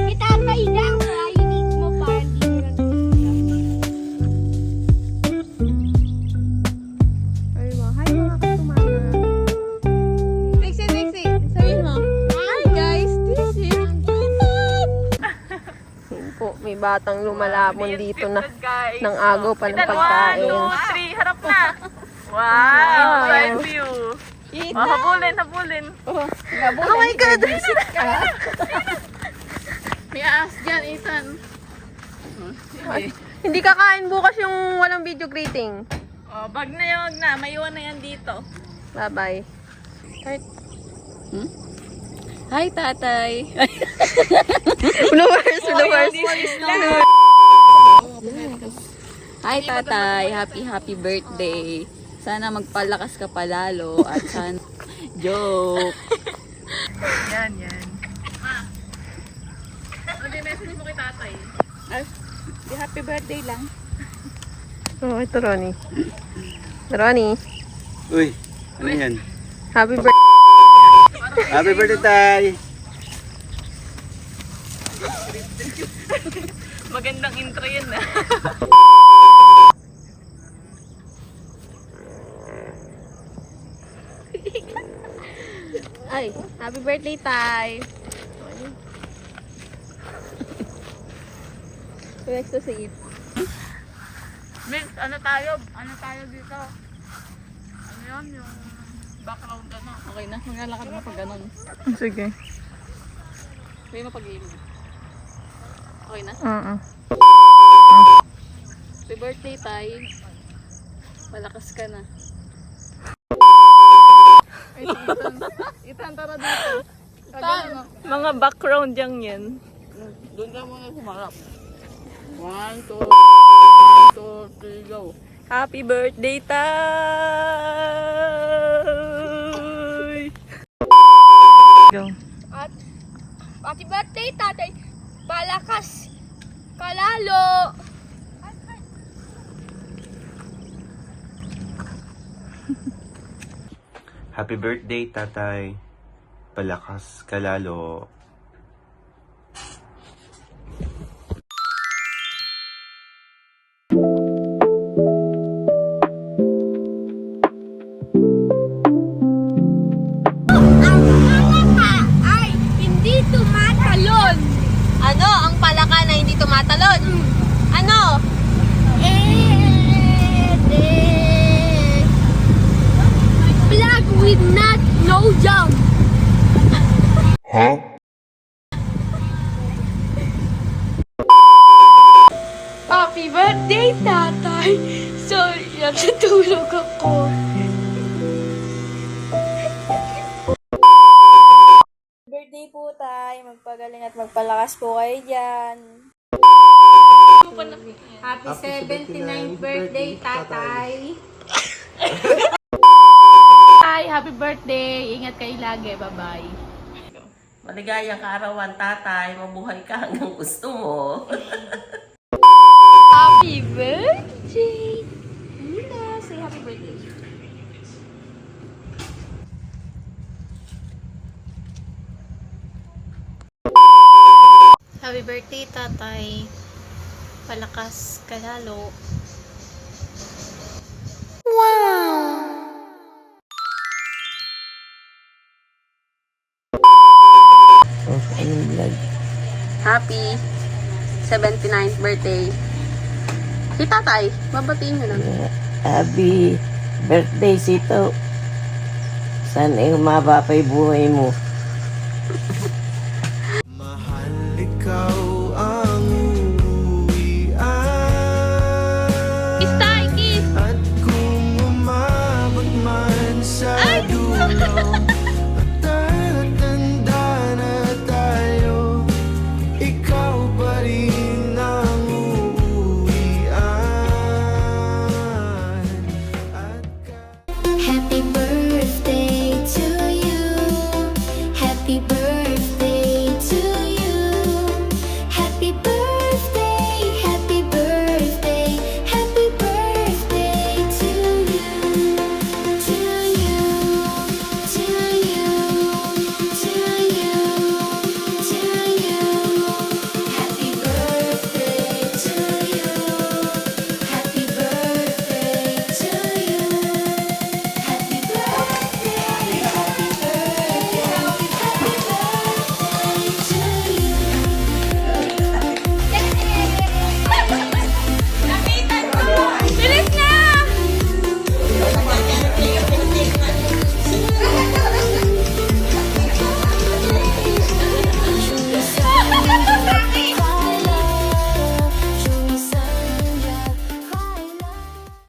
Itatay lang. Ayunin mo para hindi mo lang. Ay mo, hi mga kasumana. Sexy. Sabihin mo. Hi guys, this is Ethan. Yun po, may batang lumalapon dito na ng agaw pa ng pagkain. 1, 2, 3, harap na. Wow, side view. Oh, habulin. Oh my God! May aas dyan, Ethan. Ay, Hindi kakain bukas yung walang video greeting. Oh, bag na yun na. May iwan na yan dito. Bye-bye. hi tatay. Followers. Hi tatay, happy birthday. Sana magpalakas ka palalo at sana joke. Yan. Okay, message mo kay tatay. Happy birthday lang. Oh, ito Ronnie. Ronnie, Uy, ano yan? happy birthday. Happy birthday, Tay! Magandang intro yan na. Ay, happy birthday, Tay. Next to see it. Miss, ano tayo dito? Ano yun? Yung background ano? Okay na, maglalakad mo pag ganun. Sige. May mapag-iinom. Okay na? Happy birthday tay. Palakas ka na. Ethan, tara dito. Mga background yan. Doon ka muna sumarap. 1, 2, 3, go. Happy birthday, tay! Go. At happy birthday, tatay. Palakas kalalo. Happy birthday, Tatay. Palakas ka lalo. Ang palaka ay hindi tumatalon. Ano ang palaka na hindi tumatalon? Ano? Flag with not no jump. Happy birthday, tatay. Sorry, natutulog ako. Birthday po tay, magpagaling at magpalakas po kayo dyan. Happy 79th birthday, tatay. Tay, happy birthday. Ingat kayo lagi. Bye-bye. Maligayang kaarawan, tatay. Mabuhay ka hanggang gusto mo. Happy birthday. Luna, say happy birthday. Happy birthday, tatay. Palakas ka lalo. Happy 79th birthday. Si tatay, babatiin mo lang. Happy birthday, Sito. Sana humaba pa yung buhay mo.